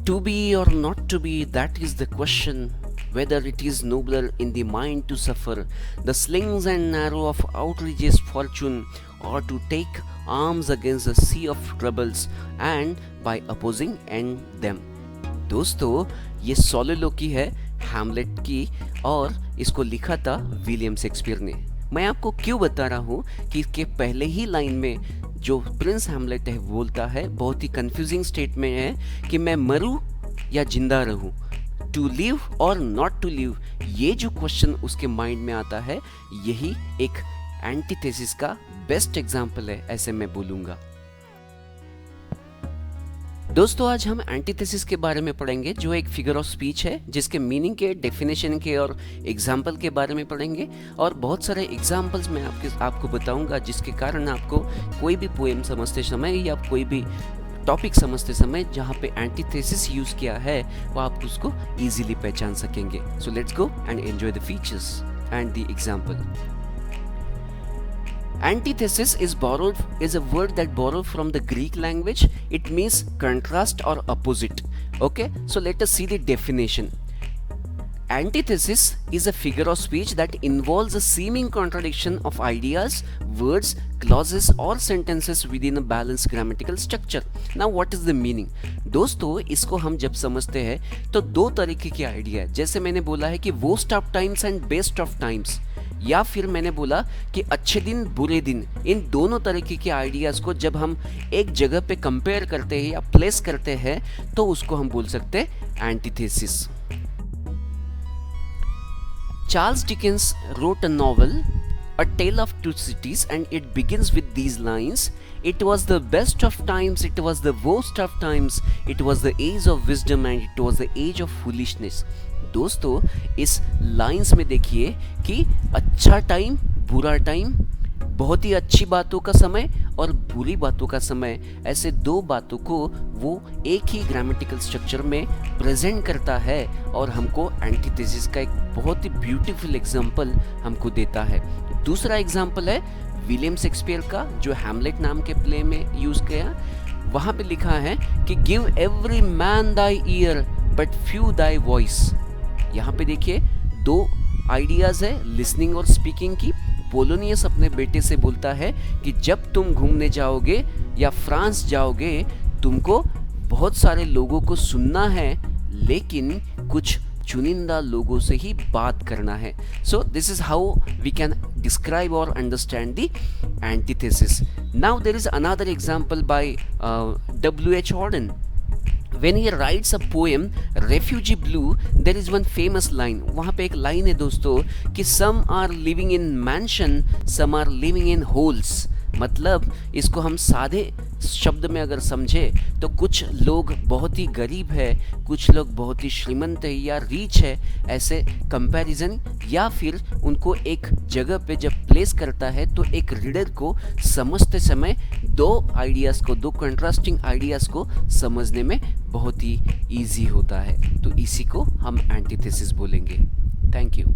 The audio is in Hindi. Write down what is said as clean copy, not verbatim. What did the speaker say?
To be or not to be, that is the question. Whether it is nobler in the mind to suffer the slings and arrow of outrageous fortune, or to take arms against the sea of troubles and by opposing end them. दोस्तों, ये सोलोलोकी है हैमलेट की और इसको लिखा था विलियम शेक्सपियर ने। मैं आपको क्यों बता रहा हूँ कि इसके पहले ही लाइन में जो प्रिंस हैमलेट है बोलता है, बहुत ही कंफ्यूजिंग स्टेट में है कि मैं मरूं या जिंदा रहूं, टू लिव और नॉट टू लिव। ये जो क्वेश्चन उसके माइंड में आता है, यही एक एंटीथेसिस का बेस्ट एग्जाम्पल है, ऐसे मैं बोलूंगा। दोस्तों, आज हम एंटीथेसिस के बारे में पढ़ेंगे, जो एक फिगर ऑफ स्पीच है, जिसके मीनिंग के, डेफिनेशन के और एग्जाम्पल के बारे में पढ़ेंगे। और बहुत सारे एग्जाम्पल्स मैं आपको बताऊंगा, जिसके कारण आपको कोई भी पोएम समझते समय या कोई भी टॉपिक समझते समय जहाँ पे एंटीथेसिस यूज किया है, वो आप उसको इजीली पहचान सकेंगे। So let's go and enjoy the features and the example. Antithesis is a word that borrowed from the Greek language. It means contrast or opposite. Okay, so let us see the definition. Antithesis is a figure of speech that involves a seeming contradiction of ideas, words, clauses or sentences within a balanced grammatical structure. Now what is the meaning? दोस्तों, इसको हम जब समझते हैं तो दो तरीके के आइडिया है। जैसे मैंने बोला है कि worst of times and best of times, या फिर मैंने बोला कि अच्छे दिन बुरे दिन, इन दोनों तरीके के आइडियाज को जब हम एक जगह पे कंपेयर करते हैं या प्लेस करते हैं तो उसको हम बोल सकते हैं antithesis. Charles Dickens wrote a novel, A Tale of Two Cities, and it begins with these lines: It was the best of times, it was the worst of times, it was the age of wisdom and it was the age of foolishness. दोस्तों, इस लाइंस में देखिए कि अच्छा टाइम, बुरा टाइम, बहुत ही अच्छी बातों का समय और बुरी बातों का समय, ऐसे दो बातों को वो एक ही ग्रामेटिकल स्ट्रक्चर में प्रेजेंट करता है और हमको एंटीथेसिस का एक बहुत ही ब्यूटीफुल एग्जाम्पल हमको देता है। दूसरा एग्जाम्पल है विलियम शेक्सपियर का, जो हैमलेट नाम के प्ले में यूज किया। वहां पे लिखा है कि give every man thy year but few thy voice. यहाँ पे देखिए दो आइडियाज है, लिसनिंग और स्पीकिंग की। पोलोनियस अपने बेटे से बोलता है कि जब तुम घूमने जाओगे या फ्रांस जाओगे, तुमको बहुत सारे लोगों को सुनना है, लेकिन कुछ चुनिंदा लोगों से ही बात करना है। So this is how we can describe और understand the antithesis. Now there is another example by W.H. Auden. When he writes a poem Refugee Blue, there is one famous line. वहाँ पे एक लाइन है दोस्तों कि some are living in mansion, some are living in holes. मतलब इसको हम सादे शब्द में अगर समझे तो कुछ लोग बहुत ही गरीब है, कुछ लोग बहुत ही श्रीमंत है या रीच है, ऐसे कंपैरिजन, या फिर उनको एक जगह पे जब प्लेस करता है तो एक रीडर को समझते समय दो आइडियाज़ को, दो कंट्रास्टिंग आइडियाज़ को समझने में बहुत ही ईजी होता है। तो इसी को हम एंटीथेसिस बोलेंगे। Thank you.